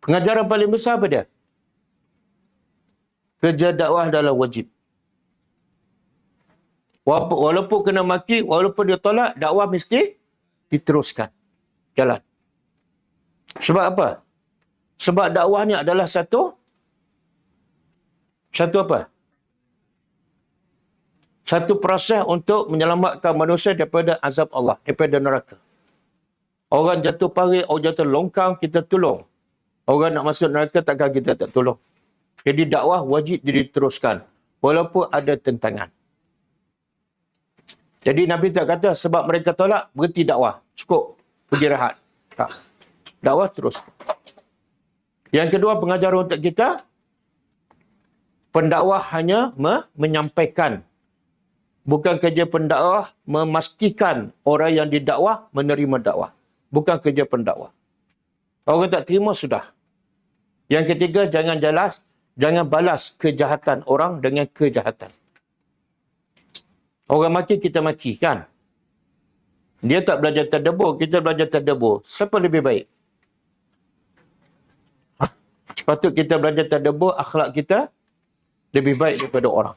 Pengajaran paling besar apa dia? Kerja dakwah adalah wajib. Walaupun kena maki, walaupun dia tolak, dakwah mesti diteruskan. Jalan. Sebab apa? Sebab dakwah ni adalah satu apa? Satu proses untuk menyelamatkan manusia daripada azab Allah, daripada neraka. Orang jatuh parit, orang jatuh longkang, kita tolong. Orang nak masuk neraka, takkan kita tak tolong. Jadi dakwah wajib diteruskan, walaupun ada tentangan. Jadi Nabi tak kata sebab mereka tolak, berhenti dakwah. Cukup, pergi rehat. Tak. Dakwah terus. Yang kedua, pengajaran untuk kita, pendakwah hanya menyampaikan. Bukan kerja pendakwah memastikan orang yang didakwah menerima dakwah. Bukan kerja pendakwah. Orang tak terima, sudah. Yang ketiga, jangan balas kejahatan orang dengan kejahatan. Orang maki, kita maki, kan? Dia tak belajar tadabbur, kita belajar tadabbur. Siapa lebih baik? Sepatut kita belajar tadabbur, akhlak kita lebih baik daripada orang.